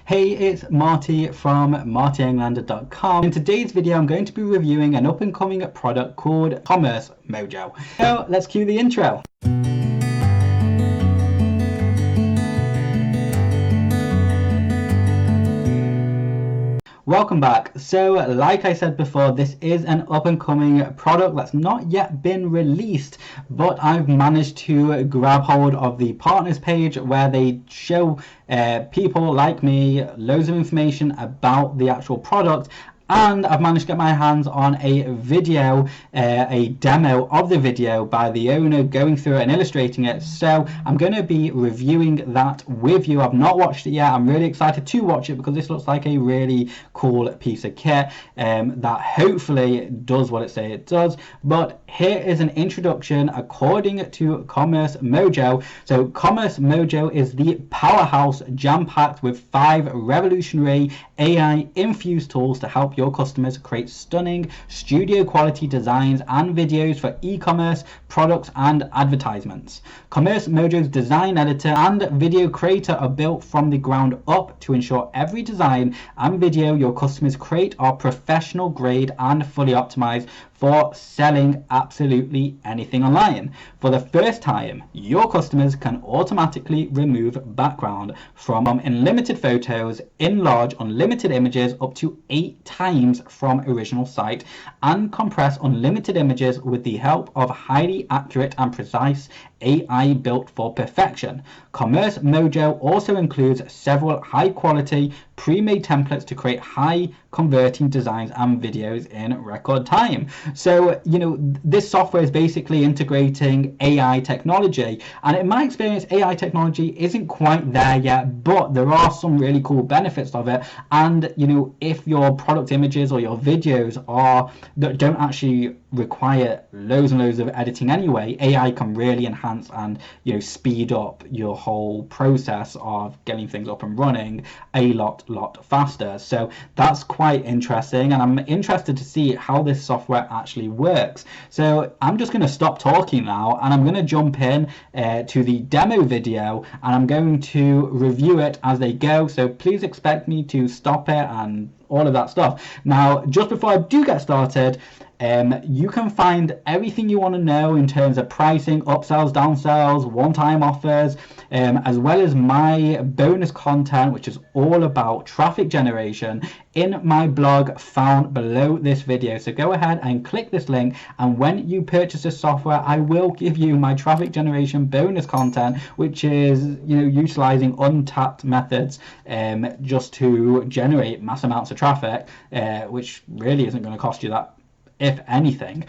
Hey, it's Marty from martyenglander.com. In today's video, I'm going to be reviewing an up-and-coming product called CommerceMojo. So let's cue the intro. Welcome back. So like I said before, this is an up-and-coming product that's not yet been released, but I've managed to grab hold of the partners page where they show people like me loads of information about the actual product. And I've managed to get my hands on a video, a demo of the video by the owner going through it and illustrating it. So I'm going to be reviewing that with you. I've not watched it yet. I'm really excited to watch it because this looks like a really cool piece of kit that hopefully does what it says it does. But here is an introduction according to CommerceMojo. So CommerceMojo is the powerhouse jam-packed with 5 revolutionary AI-infused tools to help your customers create stunning studio quality designs and videos for e-commerce products and advertisements. CommerceMojo's design editor and video creator are built from the ground up to ensure every design and video your customers create are professional grade and fully optimized for selling absolutely anything online. For the first time, your customers can automatically remove background from unlimited photos, enlarge unlimited images up to 8 times from original site, and compress unlimited images with the help of highly accurate and precise AI built for perfection. CommerceMojo also includes several high-quality pre-made templates to create high-converting designs and videos in record time. So, you know, this software is basically integrating AI technology, and in my experience, AI technology isn't quite there yet, but there are some really cool benefits of it. And, you know, if your product images or your videos that don't actually require loads and loads of editing anyway, AI can really enhance and, you know, speed up your whole process of getting things up and running a lot faster. So that's quite interesting, and I'm interested to see how this software actually works. So I'm just going to stop talking now, and I'm going to jump in to the demo video, and I'm going to review it as they go. So please expect me to stop it and all of that stuff. Now, just before I do get started, you can find everything you want to know in terms of pricing, upsells, downsells, one-time offers, as well as my bonus content, which is all about traffic generation, in my blog found below this video. So go ahead and click this link, and when you purchase this software, I will give you my traffic generation bonus content, which is, you know, utilizing untapped methods just to generate mass amounts of traffic, which really isn't going to cost you that, if anything.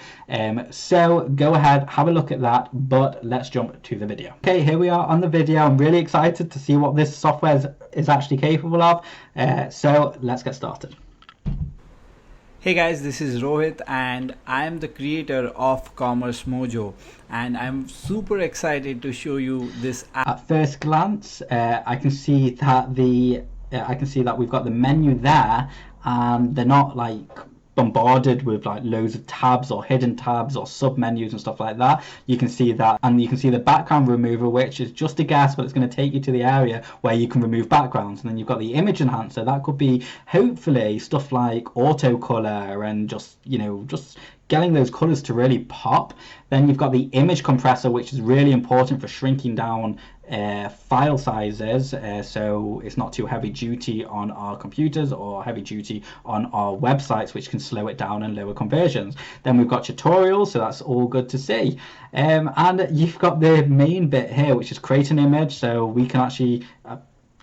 So go ahead, have a look at that, but let's jump to the video. Okay, here we are on the video. I'm really excited to see what this software is actually capable of. So let's get started. Hey guys, this is Rohit and I am the creator of CommerceMojo, and I'm super excited to show you this app. At first glance, I can see that we've got the menu there, and they're not like bombarded with like loads of tabs or hidden tabs or sub menus and stuff like that. You can see that, and you can see the background remover, which is just a guess, but it's going to take you to the area where you can remove backgrounds. And then you've got the image enhancer. That could be hopefully stuff like auto color and just, you know, just getting those colors to really pop. Then you've got the image compressor, which is really important for shrinking down file sizes, so it's not too heavy duty on our computers or heavy duty on our websites, which can slow it down and lower conversions. Then we've got tutorials, so that's all good to see. And you've got the main bit here, which is create an image, so we can actually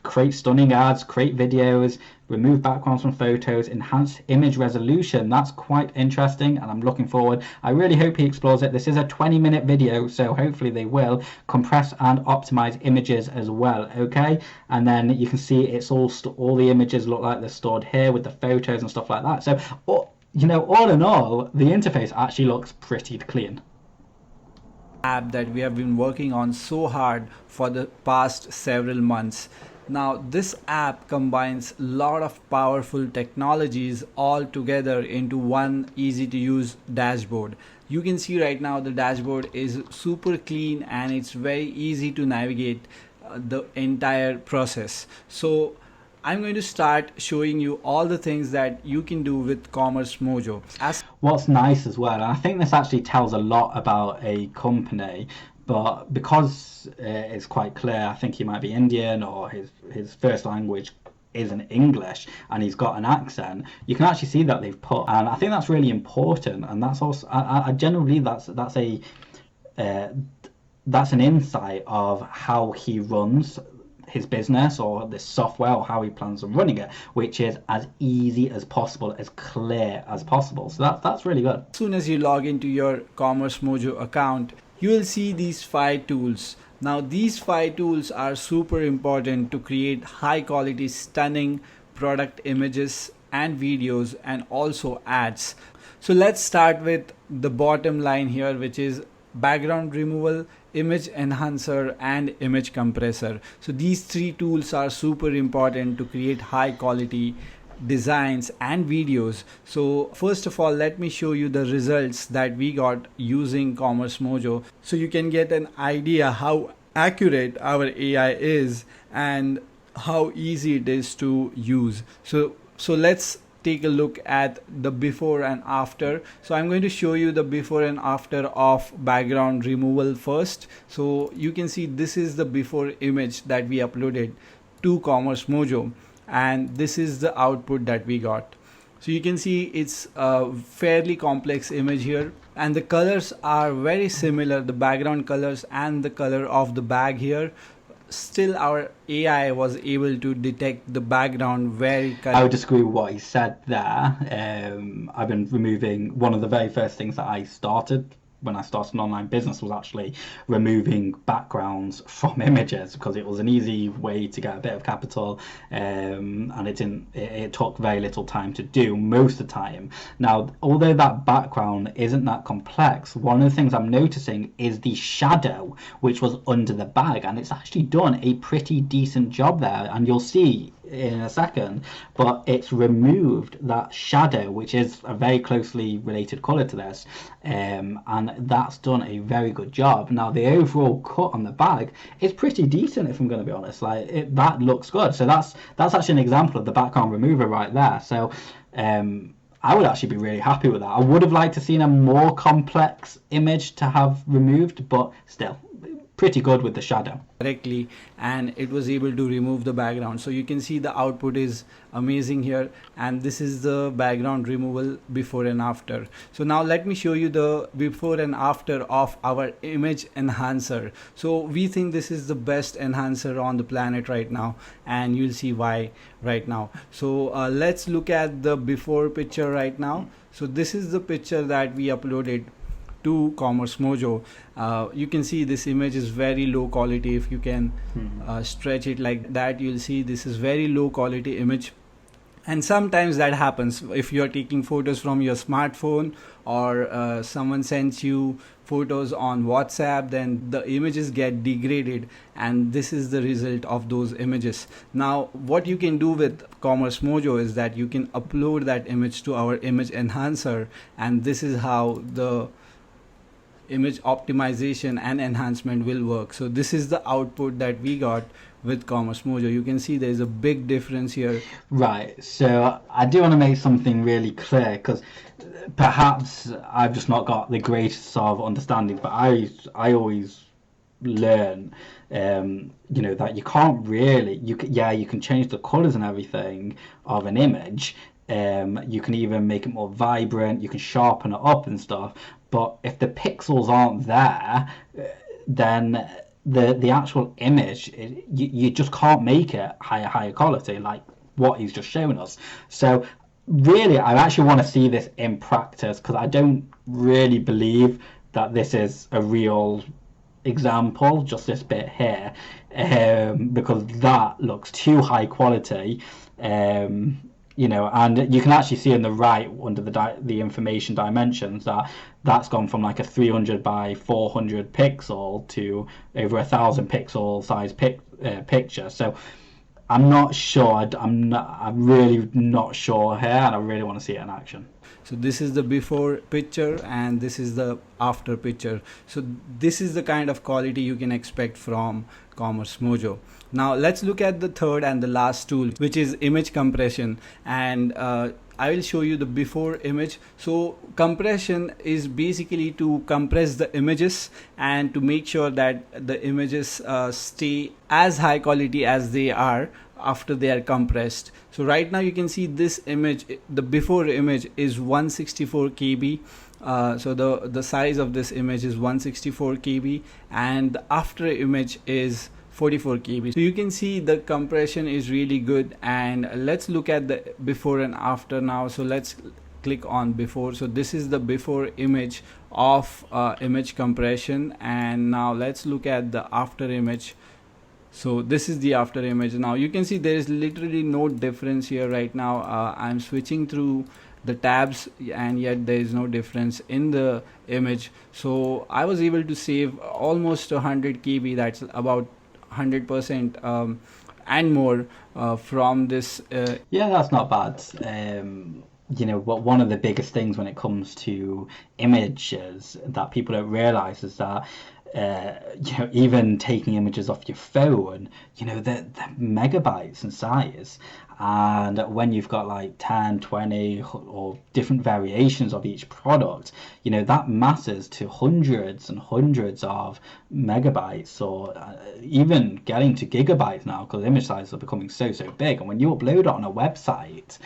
create stunning ads, create videos, remove backgrounds from photos, enhance image resolution. That's quite interesting, and I'm looking forward. I really hope he explores it. This is a 20-minute video, so hopefully they will compress and optimize images as well. Okay, and then you can see it's all the images look like they're stored here with the photos and stuff like that. So, you know, all in all, the interface actually looks pretty clean. App that we have been working on so hard for the past several months. Now this app combines a lot of powerful technologies all together into one easy to use dashboard. You can see right now the dashboard is super clean and it's very easy to navigate the entire process. So I'm going to start showing you all the things that you can do with CommerceMojo. What's nice as well, and I think this actually tells a lot about a company, but because it's quite clear, I think he might be Indian or his first language isn't English and he's got an accent, you can actually see that they've put, and I think that's really important, and that's also, I generally that's an insight of how he runs his business or this software, or how he plans on running it, which is as easy as possible, as clear as possible. So that's really good. As soon as you log into your CommerceMojo account, you will see these 5 tools. Now these 5 tools are super important to create high quality, stunning product images and videos, and also ads. So let's start with the bottom line here, which is background removal, image enhancer, and image compressor. So these 3 tools are super important to create high quality designs and videos. So first of all, let me show you the results that we got using CommerceMojo, so you can get an idea how accurate our AI is and how easy it is to use. So let's take a look at the before and after. So I'm going to show you the before and after of background removal first. So you can see this is the before image that we uploaded to CommerceMojo, and this is the output that we got. So you can see it's a fairly complex image here, and the colors are very similar, the background colors and the color of the bag here. Still our AI was able to detect the background very correctly. I would disagree with what he said there. I've been removing, one of the very first things that I started when I started an online business was actually removing backgrounds from images, because it was an easy way to get a bit of capital, and it took very little time to do most of the time. Now, although that background isn't that complex, one of the things I'm noticing is the shadow which was under the bag, and it's actually done a pretty decent job there, and you'll see in a second, but it's removed that shadow, which is a very closely related color to this, and that's done a very good job. Now the overall cut on the bag is pretty decent, if I'm going to be honest. That looks good. So that's actually an example of the background remover right there. So I would actually be really happy with that. I would have liked to seen a more complex image to have removed, but still pretty good with the shadow correctly, and it was able to remove the background. So you can see the output is amazing here, and this is the background removal before and after. So now let me show you the before and after of our image enhancer. So we think this is the best enhancer on the planet right now, and you'll see why right now. So let's look at the before picture right now. So this is the picture that we uploaded to CommerceMojo. You can see this image is very low quality. If you can stretch it like that, you'll see this is very low quality image. And sometimes that happens if you're taking photos from your smartphone, or someone sends you photos on WhatsApp, then the images get degraded, and this is the result of those images. Now what you can do with CommerceMojo is that you can upload that image to our image enhancer, and this is how the image optimization and enhancement will work. So this is the output that we got with CommerceMojo. You can see there's a big difference here. Right, so I do want to make something really clear, because perhaps I've just not got the greatest sort of understanding, but I always learn that you can't really, you can change the colors and everything of an image. You can even make it more vibrant, you can sharpen it up and stuff, but if the pixels aren't there, then the actual image, you just can't make it higher quality like what he's just shown us. So really I actually want to see this in practice, because I don't really believe that this is a real example, just this bit here, because that looks too high quality. And you can actually see in the right under the information dimensions that's gone from like a 300 by 400 pixel to over 1,000 pixel size picture. So I'm not sure. I'm really not sure here, and I really want to see it in action. So this is the before picture and this is the after picture. So this is the kind of quality you can expect from CommerceMojo. Now let's look at the third and the last tool, which is image compression. And I will show you the before image. So compression is basically to compress the images and to make sure that the images stay as high quality as they are after they are compressed. So right now you can see this image, the before image is 164 KB. So the size of this image is 164 KB, and the after image is 44 KB. So you can see the compression is really good. And let's look at the before and after now. So let's click on before. So this is the before image of image compression, and now let's look at the after image. So this is the after image. Now you can see there is literally no difference here right now. I'm switching through the tabs and yet there is no difference in the image. So I was able to save almost 100 KB, that's about 100% and more from this. Yeah, that's not bad. You know, one of the biggest things when it comes to images that people don't realize is that you know, even taking images off your phone, you know, they're megabytes in size. And when you've got like 10, 20 or different variations of each product, you know, that matters to hundreds and hundreds of megabytes, or even getting to gigabytes now, because image sizes are becoming so big. And when you upload it on a website,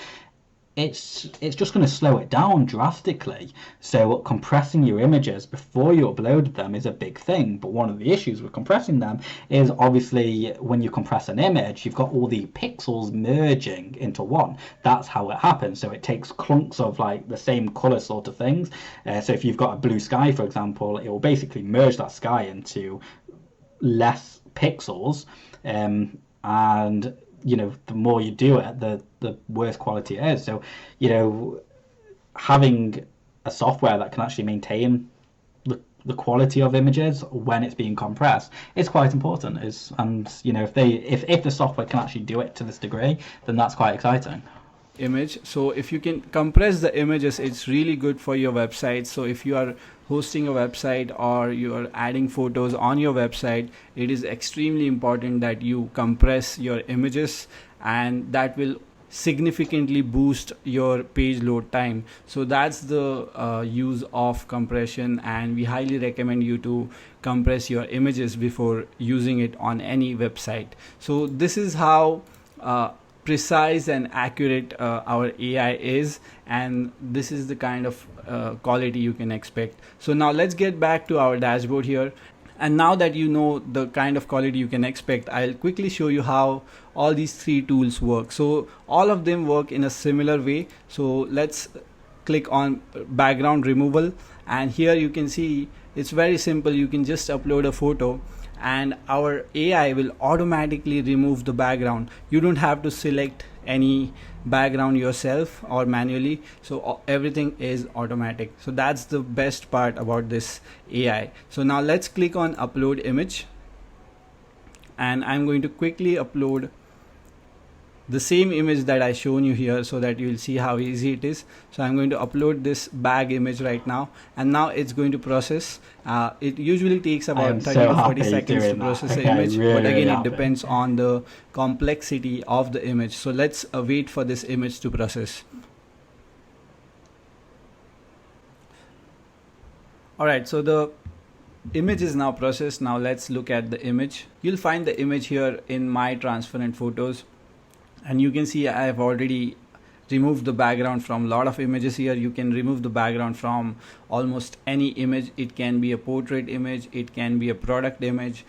it's just going to slow it down drastically. So compressing your images before you upload them is a big thing. But one of the issues with compressing them is obviously when you compress an image, you've got all the pixels merging into one. That's how it happens. So it takes clunks of like the same color sort of things. So if you've got a blue sky, for example, it will basically merge that sky into less pixels, and you know, the more you do it, the worse quality it is. So, you know, having a software that can actually maintain the quality of images when it's being compressed is quite important. And you know, if the software can actually do it to this degree, then that's quite exciting. Image. So if you can compress the images, it's really good for your website. So if you are hosting a website or you are adding photos on your website, it is extremely important that you compress your images, and that will significantly boost your page load time. So that's the use of compression, and we highly recommend you to compress your images before using it on any website. So this is how precise and accurate our AI is, and this is the kind of quality you can expect. So now let's get back to our dashboard here. And now that you know the kind of quality you can expect, I'll quickly show you how all these three tools work. So all of them work in a similar way. So let's click on background removal, and here you can see it's very simple. You can just upload a photo and our AI will automatically remove the background. You don't have to select any background yourself or manually, so everything is automatic. So that's the best part about this AI. So now let's click on upload image, and I'm going to quickly upload the same image that I shown you here so that you'll see how easy it is. So I'm going to upload this bag image right now, and now it's going to process. It usually takes about 30 to 40 seconds to process the image, but again it depends on the complexity of the image. So let's wait for this image to process. Alright, so the image is now processed. Now let's look at the image. You'll find the image here in my transparent photos, and you can see I have already removed the background from a lot of images here. You can remove the background from almost any image. It can be a portrait image, it can be a product image,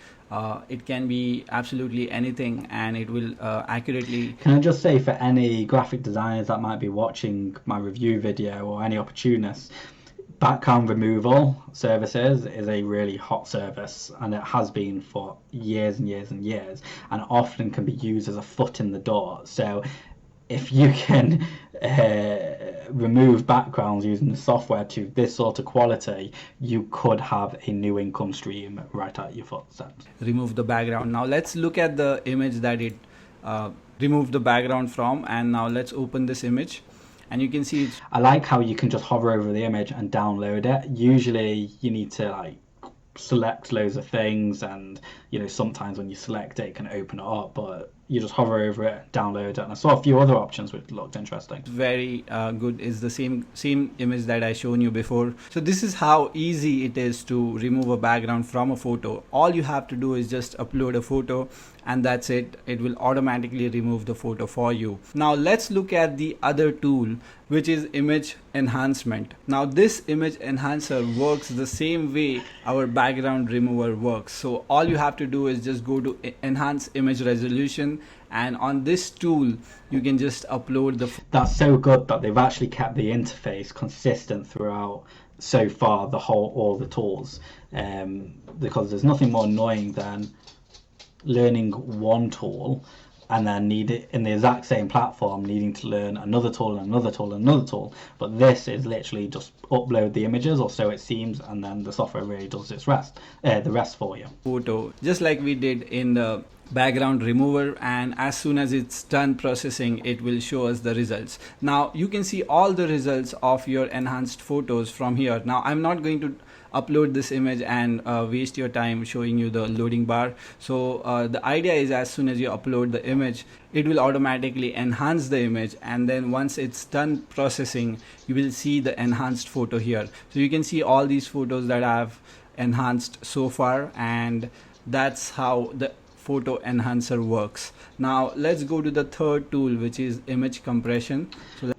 it can be absolutely anything, and it will accurately. Can I just say, for any graphic designers that might be watching my review video or any opportunists, background removal services is a really hot service, and it has been for years and years and years, and often can be used as a foot in the door. So if you can remove backgrounds using the software to this sort of quality, you could have a new income stream right at your footsteps. Remove the background. Now let's look at the image that it removed the background from, and now let's open this image. And you can see I like how you can just hover over the image and download it. Usually you need to like select loads of things, and sometimes when you select it, it can open it up, but you just hover over it, download it. And I saw a few other options which looked interesting. Very good is the same image that I shown you before. So this is how easy it is to remove a background from a photo. All you have to do is just upload a photo, and that's it. It will automatically remove the photo for you. Now let's look at the other tool, which is image enhancement. Now this image enhancer works the same way our background remover works. So all you have to do is just go to enhance image resolution, and on this tool you can just upload the That's so good that they've actually kept the interface consistent throughout so far all the tools, because there's nothing more annoying than learning one tool and then need it in the exact same platform, needing to learn another tool and another tool and another tool. But this is literally just upload the images, or so it seems, and then the software really does the rest for you. Photo, just like we did in the background remover, and as soon as it's done processing, it will show us the results. Now you can see all the results of your enhanced photos from here. Now I'm not going to upload this image and waste your time showing you the loading bar. So the idea is, as soon as you upload the image, it will automatically enhance the image, and then once it's done processing, you will see the enhanced photo here. So you can see all these photos that I've enhanced so far, and that's how the photo enhancer works. Now let's go to the third tool, which is image compression.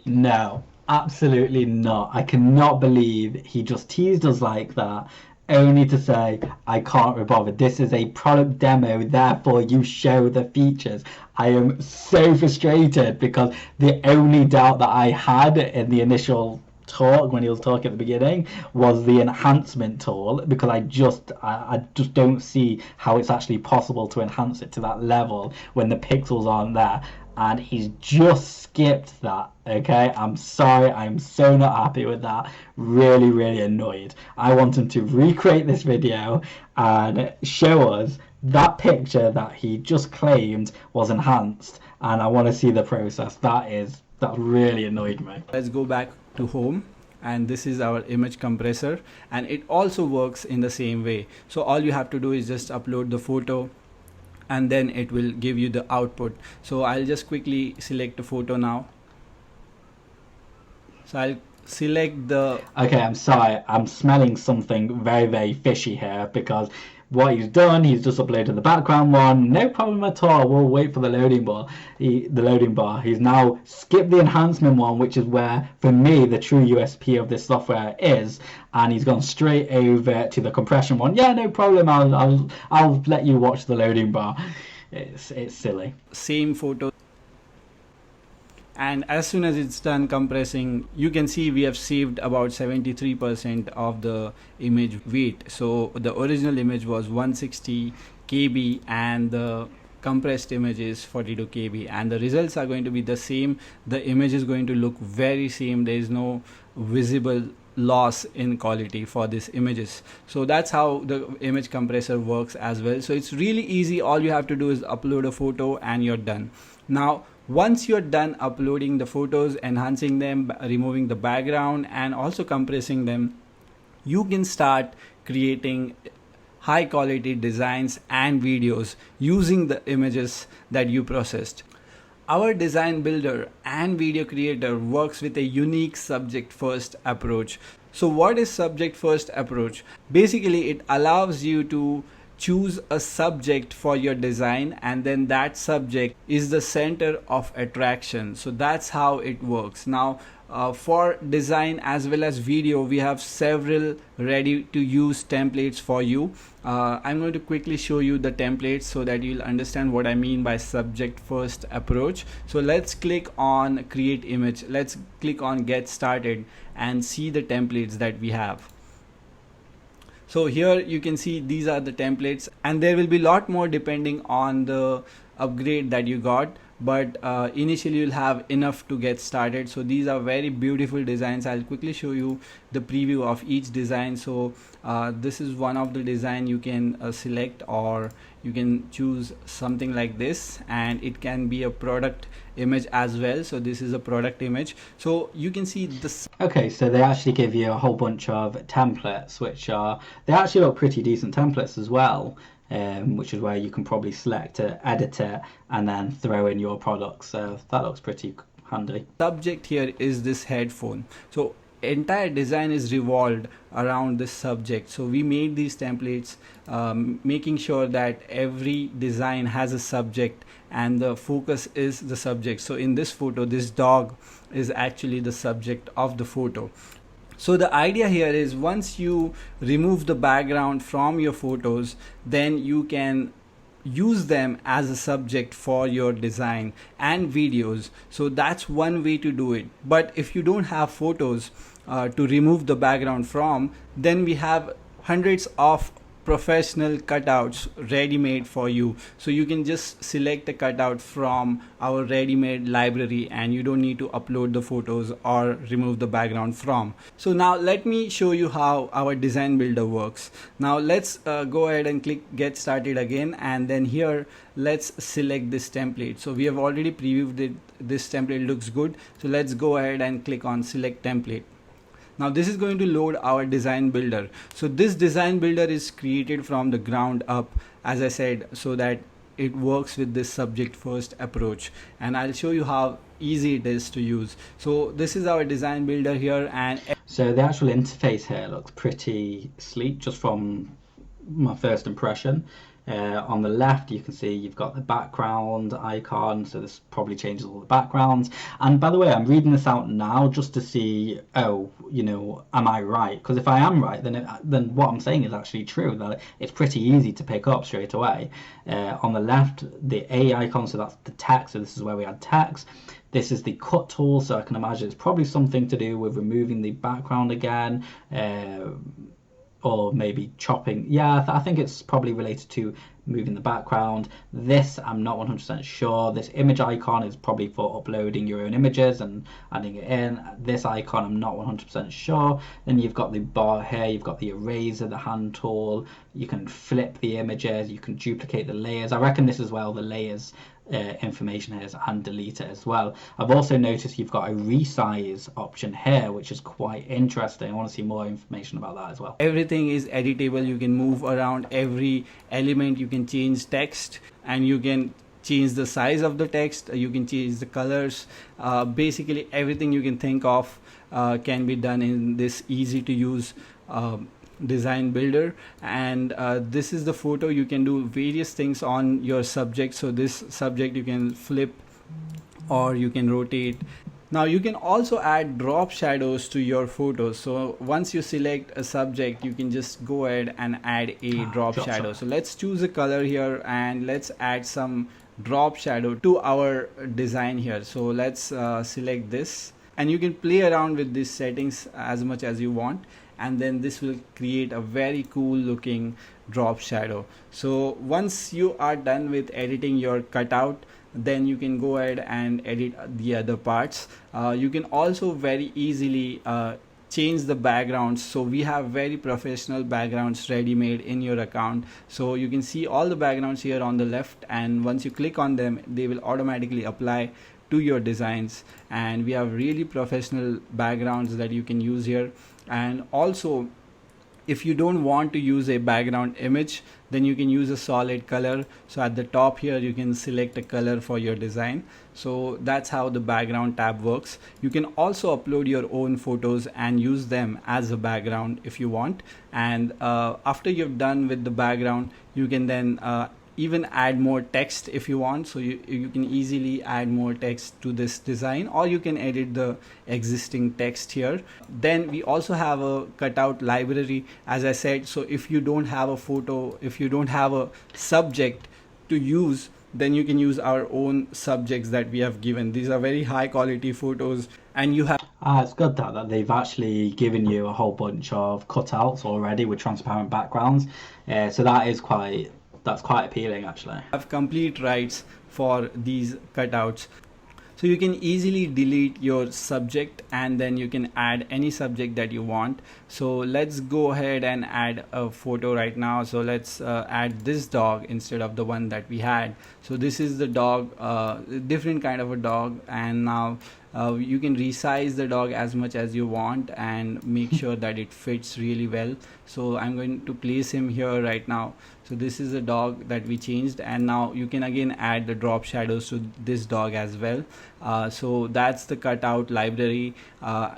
No, absolutely not. I cannot believe he just teased us like that, only to say, I can't be bothered. This is a product demo, therefore you show the features. I am so frustrated, because the only doubt that I had in the initial talk, when he was talking at the beginning, was the enhancement tool, because I just don't see how it's actually possible to enhance it to that level when the pixels aren't there, and he's just skipped that. Okay, I'm sorry, I'm so not happy with that. Really annoyed. I want him to recreate this video and show us that picture that he just claimed was enhanced, and I want to see the process. That really annoyed me. Let's go back to home, and this is our image compressor, and it also works in the same way. So all you have to do is just upload the photo, and then it will give you the output. So I'll just quickly select a photo now. So I'll select the... Okay, I'm sorry, I'm smelling something very fishy here, because what he's done, he's just uploaded the background one, no problem at all. We'll wait for the loading bar. He's now skipped the enhancement one, which is where, for me, the true USP of this software is, and he's gone straight over to the compression one. Yeah, no problem. I'll let you watch the loading bar. It's silly. Same photo. And as soon as it's done compressing, you can see we have saved about 73% of the image weight. So the original image was 160 KB and the compressed image is 42 KB, and the results are going to be the same. The image is going to look very same. There is no visible loss in quality for these images. So that's how the image compressor works as well. So it's really easy. All you have to do is upload a photo and you're done. Now once you're done uploading the photos, enhancing them, removing the background, and also compressing them, you can start creating high quality designs and videos using the images that you processed. Our design builder and video creator works with a unique subject first approach. So what is subject first approach? Basically, it allows you to choose a subject for your design, and then that subject is the center of attraction. So that's how it works. Now for design as well as video, we have several ready to use templates for you. I'm going to quickly show you the templates so that you'll understand what I mean by subject first approach. So let's click on create image, let's click on get started and see the templates that we have. So here you can see these are the templates, and there will be a lot more depending on the upgrade that you got. but initially you'll have enough to get started. So these are very beautiful designs. I'll quickly show you the preview of each design. So this is one of the design you can select, or you can choose something like this, and it can be a product image as well. So this is a product image, so you can see this. Okay, so they actually give you a whole bunch of templates, which are, they actually look pretty decent templates as well, which is where you can probably select it, edit it, and then throw in your products. So that looks pretty handy. Subject here is this headphone. So entire design is revolved around this subject. So we made these templates making sure that every design has a subject and the focus is the subject. So in this photo, this dog is actually the subject of the photo. So the idea here is, once you remove the background from your photos, then you can use them as a subject for your design and videos. So that's one way to do it. But if you don't have photos to remove the background from, then we have hundreds of professional cutouts ready-made for you. So you can just select a cutout from our ready-made library and you don't need to upload the photos or remove the background from. So now let me show you how our design builder works. Now let's go ahead and click get started again, and then here let's select this template. So we have already previewed it. This template looks good, so let's go ahead and click on select template. Now this is going to load our design builder. So this design builder is created from the ground up, as I said, so that it works with this subject first approach, and I'll show you how easy it is to use. So this is our design builder here, and so the actual interface here looks pretty sleek just from my first impression. On the left you can see you've got the background icon, so this probably changes all the backgrounds. And by the way, I'm reading this out now just to see, oh, you know, am I right? Because if I am right, then what I'm saying is actually true, that it's pretty easy to pick up straight away. On the left, the A icon, so that's the text, so this is where we add text. This is the cut tool, so I can imagine it's probably something to do with removing the background again, or maybe chopping. Yeah, I think it's probably related to moving the background. This I'm not 100% sure. This image icon is probably for uploading your own images and adding it in. This icon I'm not 100% sure. Then you've got the bar here, you've got the eraser, the hand tool. You can flip the images, you can duplicate the layers. I reckon this is where the layers information is, and delete it as well. I've also noticed you've got a resize option here, which is quite interesting. I want to see more information about that as well. Everything is editable. You can move around every element. You can change text, and you can change the size of the text. You can change the colors. Basically everything you can think of can be done in this easy to use design builder. And this is the photo. You can do various things on your subject. So this subject you can flip or you can rotate. Now you can also add drop shadows to your photos. So once you select a subject, you can just go ahead and add a drop shadow. So let's choose a color here and let's add some drop shadow to our design here. So let's select this, and you can play around with these settings as much as you want, and then this will create a very cool looking drop shadow. So once you are done with editing your cutout, then you can go ahead and edit the other parts. You can also very easily change the backgrounds. So we have very professional backgrounds ready made in your account. So you can see all the backgrounds here on the left, and once you click on them, they will automatically apply to your designs. And we have really professional backgrounds that you can use here. And also, if you don't want to use a background image, then you can use a solid color. So at the top here you can select a color for your design. So that's how the background tab works. You can also upload your own photos and use them as a background if you want. And after you've done with the background, you can then even add more text if you want. So you can easily add more text to this design, or you can edit the existing text here. Then we also have a cutout library, as I said. So if you don't have a photo, if you don't have a subject to use, then you can use our own subjects that we have given. These are very high quality photos, and you have it's good that they've actually given you a whole bunch of cutouts already with transparent backgrounds. So that is quite That's quite appealing actually. Have complete rights for these cutouts. So you can easily delete your subject and then you can add any subject that you want. So let's go ahead and add a photo right now. So let's add this dog instead of the one that we had. So this is the dog, different kind of a dog, and now you can resize the dog as much as you want and make sure that it fits really well. So I'm going to place him here right now. So this is a dog that we changed, and now you can again add the drop shadows to this dog as well. So that's the cutout library.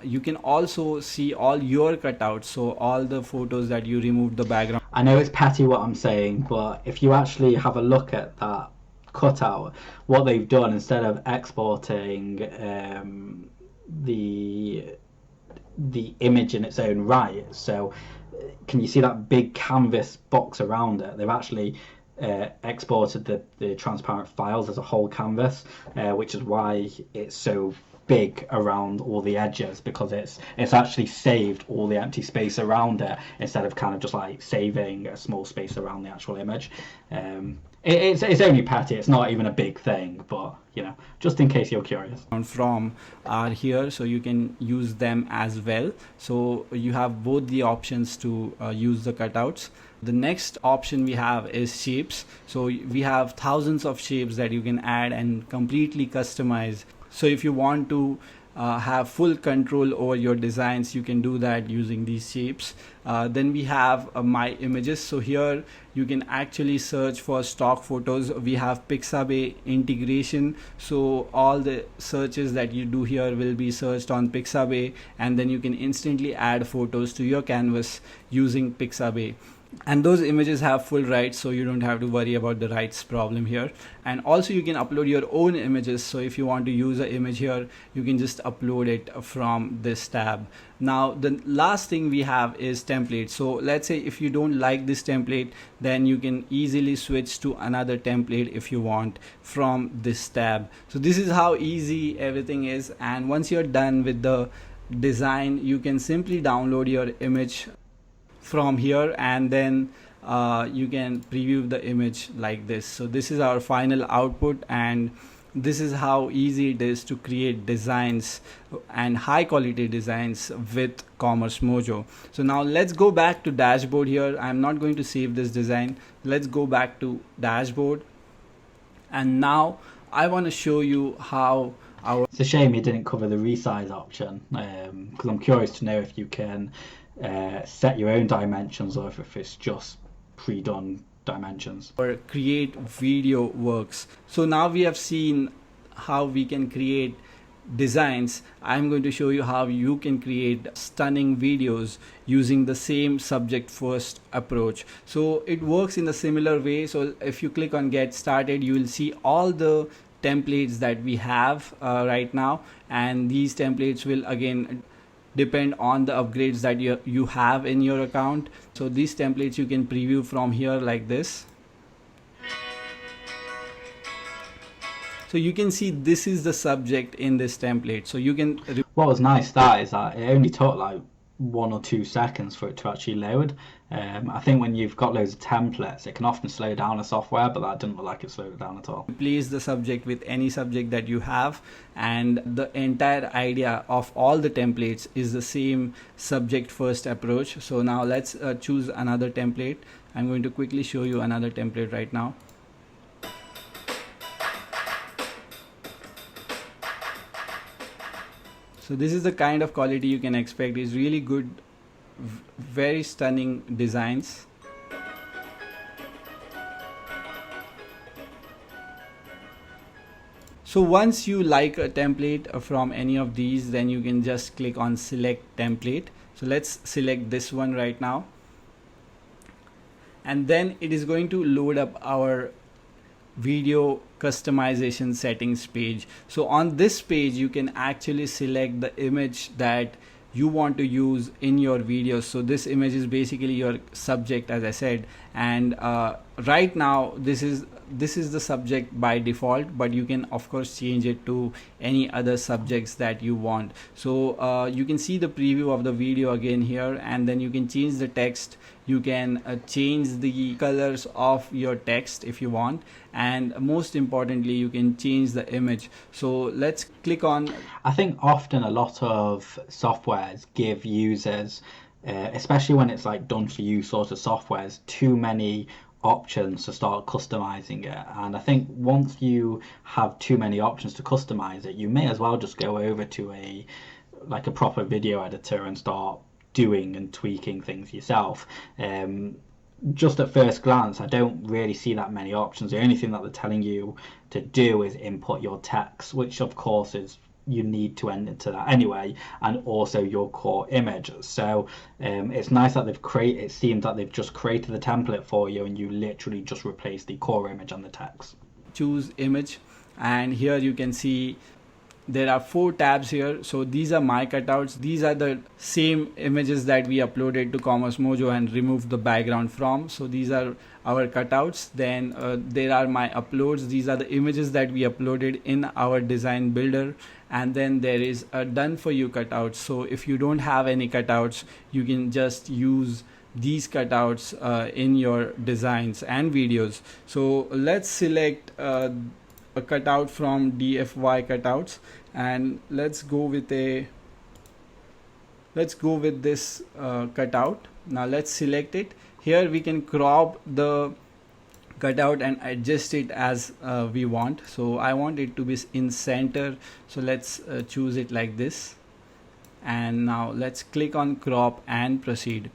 You can also see all your cutouts, so all the photos that you removed the background. I know it's petty what I'm saying, but if you actually have a look at that cutout, what they've done, instead of exporting the image in its own right, so can you see that big canvas box around it? They've actually exported the transparent files as a whole canvas, which is why it's so big around all the edges, because it's actually saved all the empty space around it instead of kind of just like saving a small space around the actual image. It's only petty, it's not even a big thing, but you know, just in case you're curious. From are here, so you can use them as well. So you have both the options to use the cutouts. The next option we have is shapes. So we have thousands of shapes that you can add and completely customize. So if you want to have full control over your designs, you can do that using these shapes. Then we have my images. So here you can actually search for stock photos. We have Pixabay integration, so all the searches that you do here will be searched on Pixabay, and then you can instantly add photos to your canvas using Pixabay. And those images have full rights, so you don't have to worry about the rights problem here. And also you can upload your own images. So if you want to use an image here, you can just upload it from this tab. Now the last thing we have is templates. So let's say if you don't like this template, then you can easily switch to another template if you want from this tab. So this is how easy everything is. And once you're done with the design, you can simply download your image from here, and then you can preview the image like this. So this is our final output, and this is how easy it is to create designs and high quality designs with CommerceMojo. So now let's go back to dashboard here. I'm not going to save this design. Let's go back to dashboard, and now I want to show you how our... It's a shame you didn't cover the resize option, because I'm curious to know if you can set your own dimensions or if it's just pre-done dimensions. Or create video works. So now we have seen how we can create designs. I'm going to show you how you can create stunning videos using the same subject first approach. So it works in a similar way. So if you click on get started, you will see all the templates that we have right now, and these templates will again depend on the upgrades that you have in your account. So these templates you can preview from here like this. So you can see this is the subject in this template. So you can... What was nice that is that it only took like 1 or 2 seconds for it to actually load. I think when you've got loads of templates, it can often slow down a software, but that didn't look like it slowed it down at all. Replace the subject with any subject that you have, and the entire idea of all the templates is the same subject first approach. So now let's choose another template. I'm going to quickly show you another template right now. So this is the kind of quality you can expect. It's really good, very stunning designs. So once you like a template from any of these, then you can just click on select template. So let's select this one right now. And then it is going to load up our video customization settings page. So on this page you can actually select the image that you want to use in your videos. So this image is basically your subject, as I said, and right now this is this is the subject by default, but you can of course change it to any other subjects that you want. So you can see the preview of the video again here, and then you can change the text. You can change the colors of your text if you want, and most importantly you can change the image. So let's click on. I think often a lot of softwares give users, especially when it's like done for you sort of softwares, too many options to start customizing it. And I think once you have too many options to customize it, you may as well just go over to a proper video editor and start doing and tweaking things yourself. Just at first glance, I don't really see that many options. The only thing that they're telling you to do is input your text, which of course is you need to enter that anyway, and also your core image. So it's nice that it seems that they've just created the template for you, and you literally just replace the core image and the text. Choose image, and here you can see there are 4 tabs here. So these are my cutouts. These are the same images that we uploaded to CommerceMojo and removed the background from. So these are our cutouts. Then there are my uploads. These are the images that we uploaded in our design builder. And then there is a done for you cutouts. So if you don't have any cutouts, you can just use these cutouts in your designs and videos. So let's select a cutout from DFY cutouts, and let's go with this cutout. Now let's select it. Here we can crop the cutout and adjust it as we want. So I want it to be in center, so let's choose it like this, and now let's click on crop and proceed.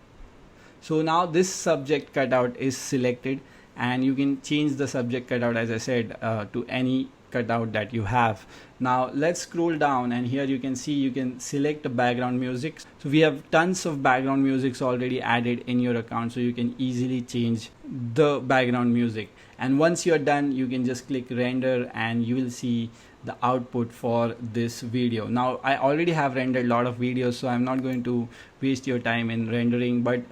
So now this subject cutout is selected, and you can change the subject cutout, as I said, to any cutout that you have. Now let's scroll down, and here you can see you can select the background music. So we have tons of background musics already added in your account, so you can easily change the background music. And once you're done, you can just click render, and you will see the output for this video. Now I already have rendered a lot of videos, so I'm not going to waste your time in rendering, but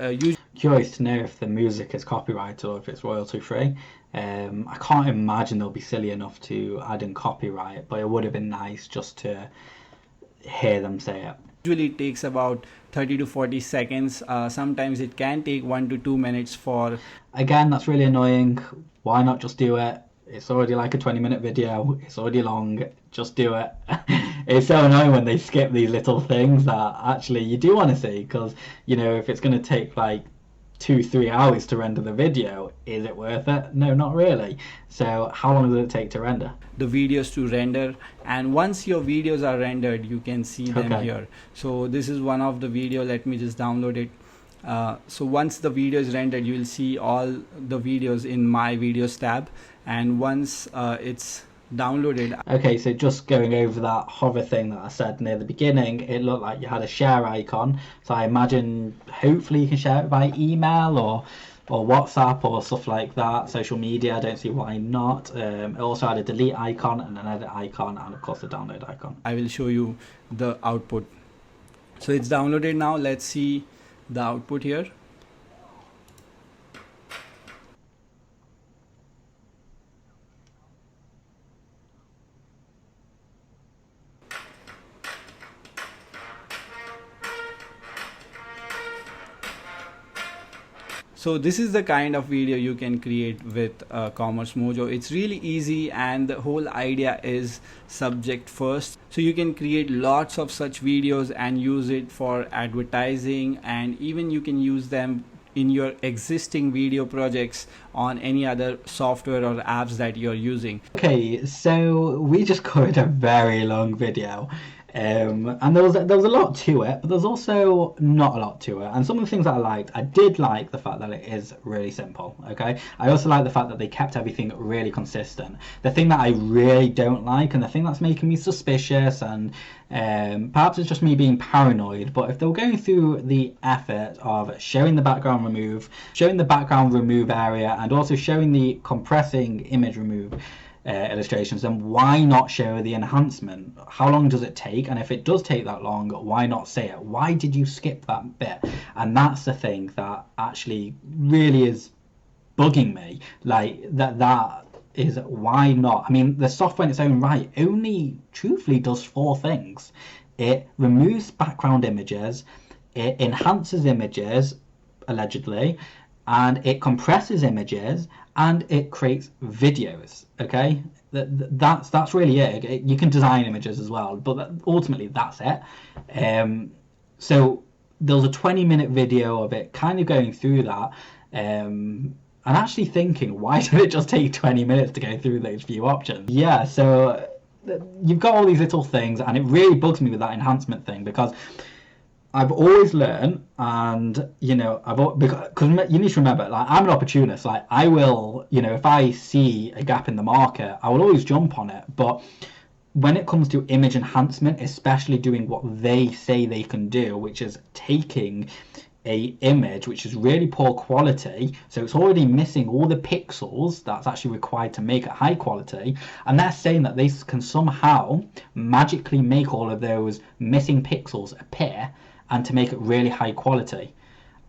curious to know if the music is copyrighted or if it's royalty free. I can't imagine they'll be silly enough to add in copyright, but it would have been nice just to hear them say it. Usually it takes about 30 to 40 seconds. Sometimes it can take 1 to 2 minutes for. Again, that's really annoying. Why not just do it? It's already like a 20-minute video. It's already long. Just do it. It's so annoying when they skip these little things that actually you do want to see, because if it's going to take like 2-3 hours to render the video, is it worth it? No, not really. So how long does it take to render? The videos to render, and once your videos are rendered, you can see them here. So this is one of the video. Let me just download it. So once the video is rendered, you will see all the videos in my videos tab, and once it's downloaded. Okay, so just going over that hover thing that I said near the beginning, it looked like you had a share icon. So I imagine hopefully you can share it by email or WhatsApp or stuff like that. Social media, I don't see why not. It also had a delete icon and an edit icon, and of course the download icon. I will show you the output. So it's downloaded now. Let's see the output here. So this is the kind of video you can create with CommerceMojo. It's really easy, and the whole idea is subject first. So you can create lots of such videos and use it for advertising, and even you can use them in your existing video projects on any other software or apps that you're using. Okay, so we just covered a very long video. And there was a lot to it, but there's also not a lot to it. And some of the things that I did like the fact that it is really simple. Okay, I also like the fact that they kept everything really consistent. The thing that I really don't like, and the thing that's making me suspicious, and perhaps it's just me being paranoid, but if they were going through the effort of showing the background remove area, and also showing the compressing image remove illustrations, then why not show the enhancement? How long does it take? And if it does take that long, why not say it? Why did you skip that bit? And that's the thing that actually really is bugging me. Like that is why not? I mean, the software in its own right only truthfully does 4 things. It removes background images, it enhances images, allegedly, and it compresses images, and it creates videos. Okay, that's really it. You can design images as well, but ultimately that's it. So there was a 20-minute video of it kind of going through that, and actually thinking, why did it just take 20 minutes to go through those few options? Yeah, so you've got all these little things, and it really bugs me with that enhancement thing, because I've always learned, and because you need to remember, like, I'm an opportunist. Like, I will, if I see a gap in the market, I will always jump on it. But when it comes to image enhancement, especially doing what they say they can do, which is taking a image which is really poor quality, so it's already missing all the pixels that's actually required to make it high quality, and they're saying that they can somehow magically make all of those missing pixels appear and to make it really high quality.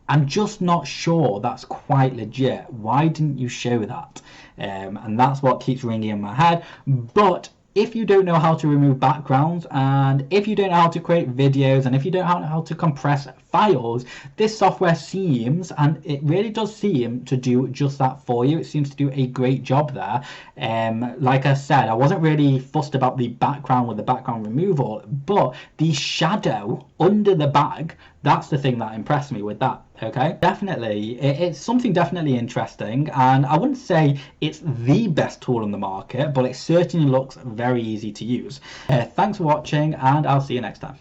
I'm just not sure that's quite legit. Why didn't you show that? And that's what keeps ringing in my head. But if you don't know how to remove backgrounds, and if you don't know how to create videos, and if you don't know how to compress files, this software seems, and it really does seem, to do just that for you. It seems to do a great job there. Like I said, I wasn't really fussed about the background with the background removal, but the shadow under the bag, that's the thing that impressed me with that. Okay, definitely, it's something definitely interesting, and I wouldn't say it's the best tool on the market, but it certainly looks very easy to use. Thanks for watching, and I'll see you next time.